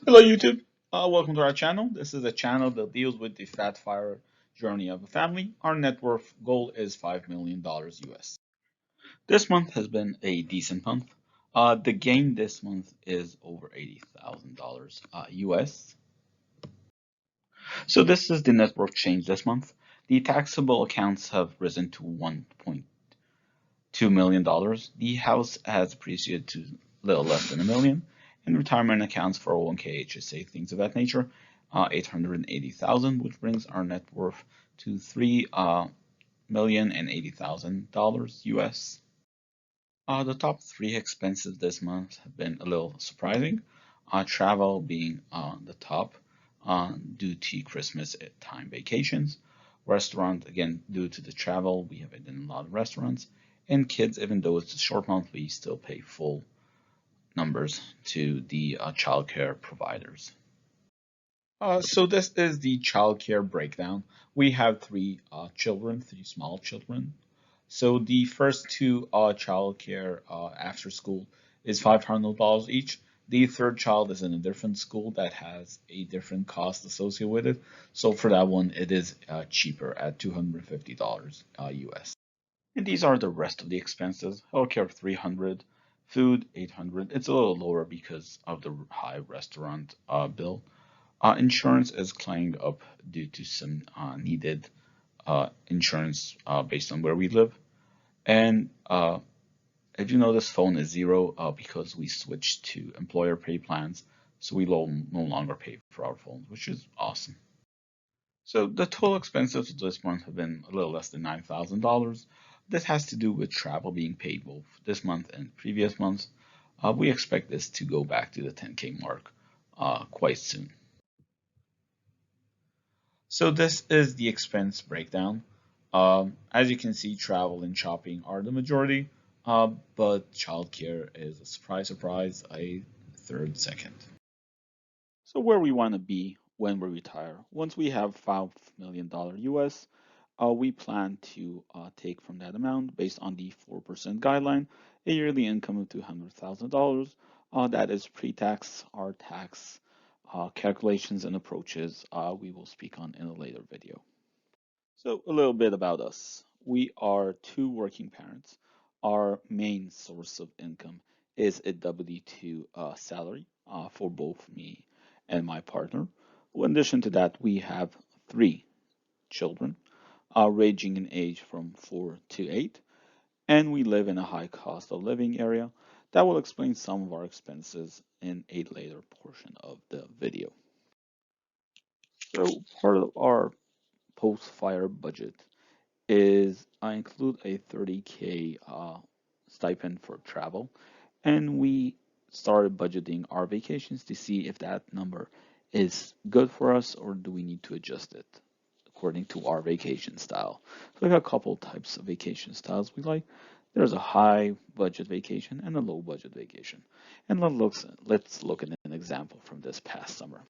Hello YouTube, welcome to our channel. This is a channel that deals with the FatFIRE journey of a family. Our net worth goal is $5 million US. This month has been a decent month. The gain this month is over $80,000 US. So this is the net worth change this month. The taxable accounts have risen to $1.2 million. The house has appreciated to a little less than a million. And retirement accounts, 401k, HSA, things of that nature, 880,000, which brings our net worth to $3,080,000 US. The top three expenses this month have been a little surprising. Travel being the top due to Christmas time vacations. Restaurant, again, due to the travel, we have been in a lot of restaurants. And kids, even though it's a short month, we still pay full numbers to the childcare providers. So this is the childcare breakdown. We have three small children. So the first two childcare after school is $500 each. The third child is in a different school that has a different cost associated with it. So for that one, it is cheaper at $250 US. And these are the rest of the expenses. Healthcare 300, food 800. It's a little lower because of the high restaurant bill. Insurance is climbing up due to some needed insurance based on where we live. And if you notice, phone is zero because we switched to employer pay plans, so we no longer pay for our phones, which is awesome. So the total expenses this month have been a little less than $9,000. This has to do with travel being paid both this month and previous months. We expect this to go back to the 10K mark quite soon. So this is the expense breakdown. As you can see, travel and shopping are the majority, but childcare is a surprise, a third second. So where we want to be when we retire. Once we have $5 million US, we plan to take from that amount based on the 4% guideline, a yearly income of $200,000. That is pre-tax. Our tax calculations and approaches we will speak on in a later video. So a little bit about us. We are two working parents. Our main source of income is a W-2 salary for both me and my partner. In addition to that, we have three children, ranging in age from 4 to 8, and we live in a high cost of living area. That will explain some of our expenses in a later portion of the video. So part of our post-fire budget is I include a 30K stipend for travel, and we started budgeting our vacations to see if that number is good for us or do we need to adjust it according to our vacation style. So we have a couple types of vacation styles we like. There's a high budget vacation and a low budget vacation. And let's look at an example from this past summer.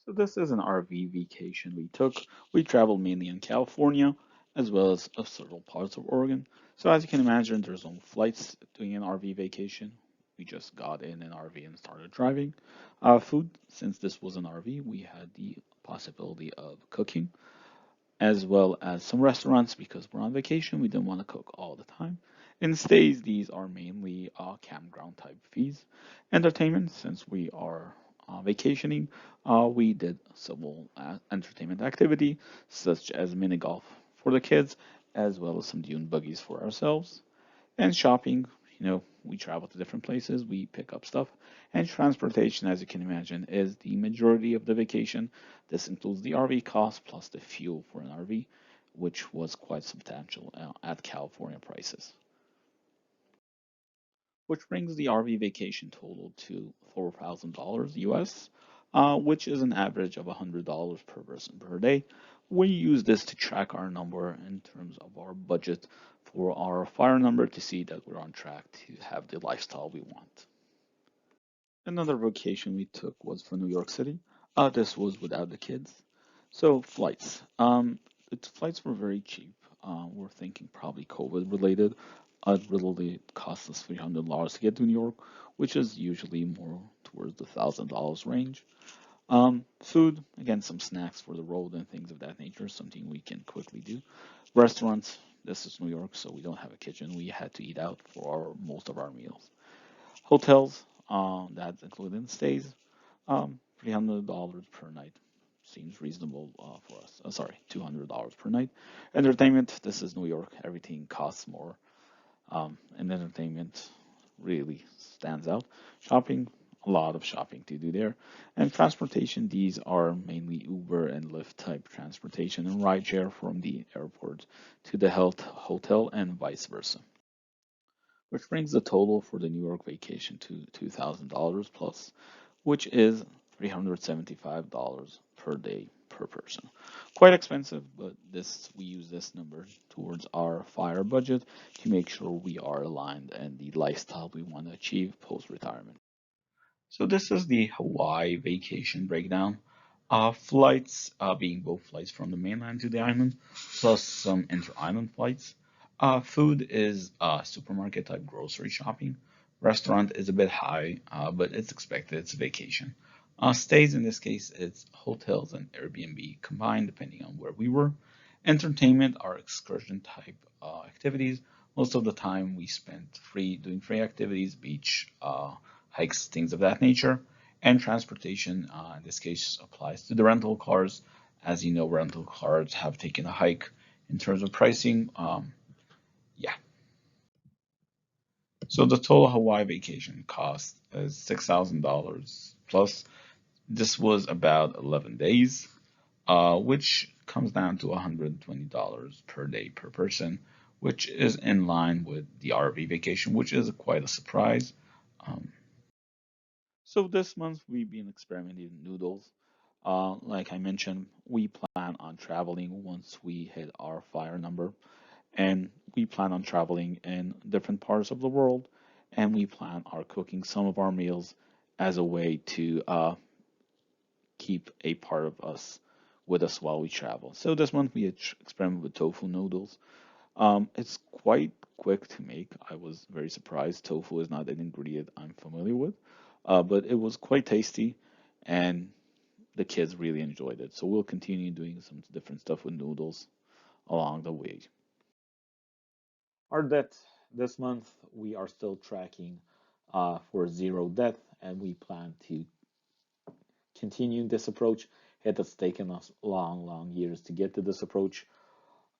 So this is an RV vacation we took. We traveled mainly in California as well as several parts of Oregon. So as you can imagine, there's no flights doing an RV vacation. We just got in an RV and started driving. Food, since this was an RV, we had the possibility of cooking as well as some restaurants because we're on vacation. We didn't want to cook all the time. In stays, these are mainly campground type fees. Entertainment, since we are vacationing, we did several entertainment activity such as mini golf for the kids, as well as some dune buggies for ourselves. And shopping, we travel to different places, we pick up stuff. And transportation, as you can imagine, is the majority of the vacation. This includes the RV cost plus the fuel for an RV, which was quite substantial at California prices. Which brings the RV vacation total to $4,000 US, which is an average of $100 per person per day. We use this to track our number in terms of our budget for our FIRE number to see that we're on track to have the lifestyle we want. Another vacation we took was for New York City. This was without the kids. So flights. The flights were very cheap. We're thinking probably COVID related. It really cost us $300 to get to New York, which is usually more towards the $1,000 range. Food, again, some snacks for the road and things of that nature, something we can quickly do. Restaurants, this is New York, so we don't have a kitchen. We had to eat out for most of our meals. Hotels, that's including stays, $300 per night. Seems reasonable for us. Sorry, $200 per night. Entertainment, this is New York. Everything costs more. And entertainment really stands out. Shopping, a lot of shopping to do there. And transportation, these are mainly Uber and Lyft type transportation and rideshare from the airport to the health hotel and vice versa. Which brings the total for the New York vacation to $2,000 plus, which is $375 per day per person. Quite expensive, but this we use this number towards our FIRE budget to make sure we are aligned and the lifestyle we want to achieve post retirement. So this is the Hawaii vacation breakdown. Flights being both flights from the mainland to the island, plus some inter-island flights. Food is supermarket type grocery shopping. Restaurant is a bit high, but it's expected. It's a vacation. Stays in this case, it's hotels and Airbnb combined, depending on where we were. Entertainment are excursion type activities. Most of the time we spent free doing free activities, beach, hikes, things of that nature. And transportation, in this case, applies to the rental cars. As you know, rental cars have taken a hike in terms of pricing. Yeah. So the total Hawaii vacation cost is $6,000 plus. This was about 11 days, which comes down to $120 per day per person, which is in line with the RV vacation, which is quite a surprise. Um, so this month we've been experimenting with noodles. Like I mentioned, we plan on traveling once we hit our fire number, and we plan on traveling in different parts of the world, and we plan on cooking some of our meals as a way to keep a part of us with us while we travel. So this month we experiment with tofu noodles. It's quite quick to make. I was very surprised. Tofu is not an ingredient I'm familiar with, but it was quite tasty, and the kids really enjoyed it. So we'll continue doing some different stuff with noodles along the way. Our debt this month, we are still tracking for zero debt, and we plan to continue this approach. It has taken us long, long years to get to this approach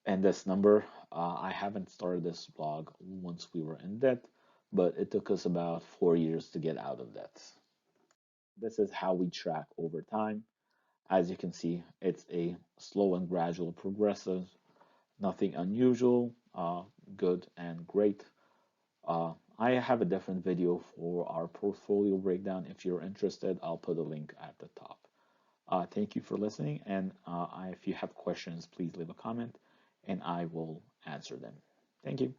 and this number. I haven't started this blog once we were in debt, but it took us about 4 years to get out of debt. This is how we track over time. As you can see, it's a slow and gradual progressive, nothing unusual, good and great. I have a different video for our portfolio breakdown. If you're interested, I'll put a link at the top. Thank you for listening, and if you have questions, please leave a comment and I will answer them. Thank you.